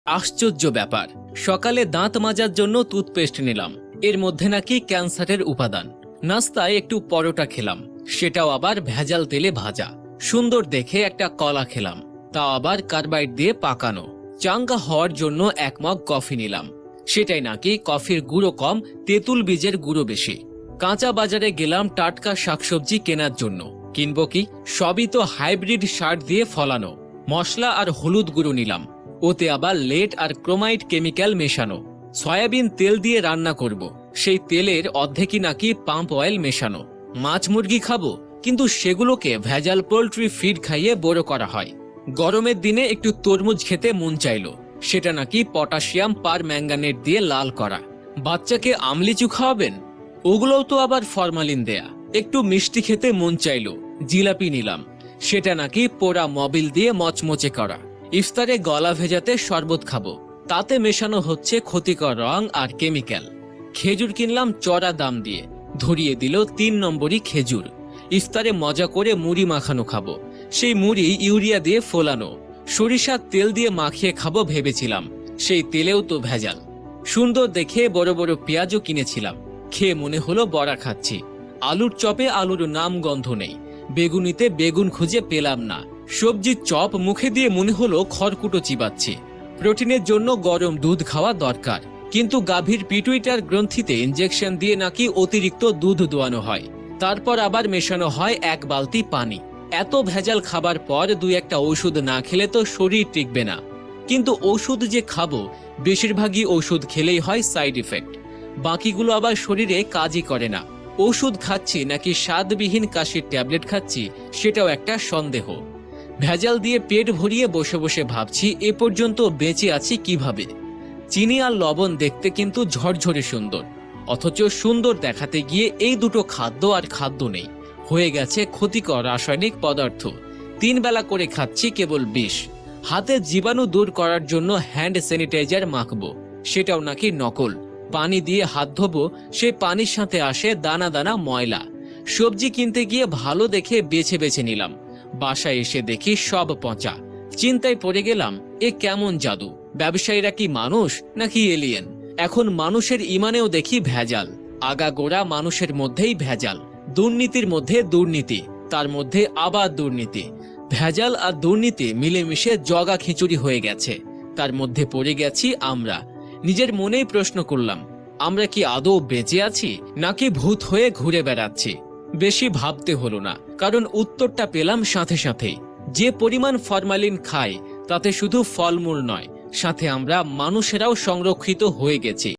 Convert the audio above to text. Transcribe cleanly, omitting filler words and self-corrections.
আশ্চর্য ব্যাপার, সকালে দাঁত মাজার জন্য টুথপেস্ট নিলাম, এর মধ্যে নাকি ক্যান্সারের উপাদান। নাস্তায় একটু পরোটা খেলাম, সেটাও আবার ভেজাল তেলে ভাজা। সুন্দর দেখে একটা কলা খেলাম, তাও আবার কার্বাইড দিয়ে পাকানো। চাঙ্গা হওয়ার জন্য এক মগ কফি নিলাম, সেটাই নাকি কফির গুঁড়ো কম, তেঁতুল বীজের গুঁড়ো বেশি। কাঁচা বাজারে গেলাম টাটকা শাকসবজি কেনার জন্য, কিনবো কি? সবই তো হাইব্রিড সার দিয়ে ফলানো। মশলা আর হলুদ গুঁড়ো নিলাম, ওতে আবার লেড আর ক্রোমাইড কেমিক্যাল মেশানো। সয়াবিন তেল দিয়ে রান্না করব, সেই তেলের অর্ধেকই নাকি পাম্প অয়েল মেশানো। মাছ মুরগি খাবো, কিন্তু সেগুলোকে ভেজাল পোল্ট্রি ফিড খাইয়ে বড় করা হয়। গরমের দিনে একটু তরমুজ খেতে মন চাইলো, সেটা নাকি পটাশিয়াম পার ম্যাঙ্গানেট দিয়ে লাল করা। বাচ্চাকে আমলিচু খাওয়াবেন, ওগুলোও তো আবার ফরমালিন দেয়া। একটু মিষ্টি খেতে মন চাইলো, জিলাপি নিলাম, সেটা নাকি পোড়া মবিল দিয়ে মচমচে করা। ইফতারে গলা ভেজাতে শরবত খাবো, তাতে মেশানো হচ্ছে ক্ষতিকর রং আর কেমিক্যাল। খেজুর কিনলাম চড়া দাম দিয়ে, ধরিয়ে দিল 3 নম্বরই খেজুর। ইফতারে মজা করে মুড়ি মাখানো খাবো, সেই মুড়ি ইউরিয়া দিয়ে ফোলানো। সরিষার তেল দিয়ে মাখিয়ে খাবো ভেবেছিলাম, সেই তেলেও তো ভেজাল। সুন্দর দেখে বড় বড় পেঁয়াজও কিনেছিলাম, খেয়ে মনে হলো বড়া খাচ্ছি। আলুর চপে আলুর নাম গন্ধ নেই, বেগুনিতে বেগুন খুঁজে পেলাম না। সবজির চপ মুখে দিয়ে মনে হলো খড়কুটো চিবাচ্ছি। প্রোটিনের জন্য গরম দুধ খাওয়া দরকার, কিন্তু গাভীর পিটুইটার গ্রন্থিতে ইনজেকশন দিয়ে নাকি অতিরিক্ত দুধ দোয়ানো হয়, তারপর আবার মেশানো হয় 1 বালতি পানি। এত ভেজাল খাবার পর 2-1টা ওষুধ না খেলে তো শরীর টিকবে না। কিন্তু ওষুধ যে খাবো, বেশিরভাগই ওষুধ খেলেই হয় সাইড ইফেক্ট, বাকিগুলো আবার শরীরে কাজই করে না। ওষুধ খাচ্ছি নাকি স্বাদবিহীন কাশির ট্যাবলেট খাচ্ছি, সেটাও একটা সন্দেহ। ভেজাল দিয়ে পেট ভরিয়ে বসে বসে ভাবছি এ পর্যন্ত বেঁচে আছি কিভাবে। চিনি আর লবণ দেখতে কিন্তু ঝরঝরে সুন্দর, অথচ সুন্দর দেখাতে গিয়ে এই দুটো খাদ্য আর খাদ্য নেই, হয়ে গেছে ক্ষতিকর রাসায়নিক পদার্থ। 3 বেলা করে খাচ্ছি কেবল বিষ। হাতের জীবাণু দূর করার জন্য হ্যান্ড স্যানিটাইজার মাখবো, সেটাও নাকি নকল। পানি দিয়ে হাত ধোবো, সেই পানির সাথে আসে দানা দানা ময়লা। সবজি কিনতে গিয়ে ভালো দেখে বেছে বেছে নিলাম, বাসায় এসে দেখি সব পচা। চিন্তায় পড়ে গেলাম, এ কেমন জাদু? ব্যবসায়ীরা কি মানুষ নাকি এলিয়েন? এখন মানুষের ইমানেও দেখি ভেজাল, আগাগোড়া মানুষের মধ্যেই ভেজাল। দুর্নীতির মধ্যে দুর্নীতি, তার মধ্যে আবার দুর্নীতি। ভেজাল আর দুর্নীতি মিলেমিশে জগা খিচুড়ি হয়ে গেছে, তার মধ্যে পড়ে গেছি আমরা। নিজের মনেই প্রশ্ন করলাম, আমরা কি আদৌ বেঁচে আছি নাকি ভূত হয়ে ঘুরে বেড়াচ্ছি? বেশি ভাবতে হলো না, কারণ উত্তরটা পেলাম সাথে সাথেই। যে পরিমাণ ফরমালিন খাই, তাতে শুধু ফলমূল নয়, সাথে আমরা মানুষেরাও সংরক্ষিত হয়ে গেছি।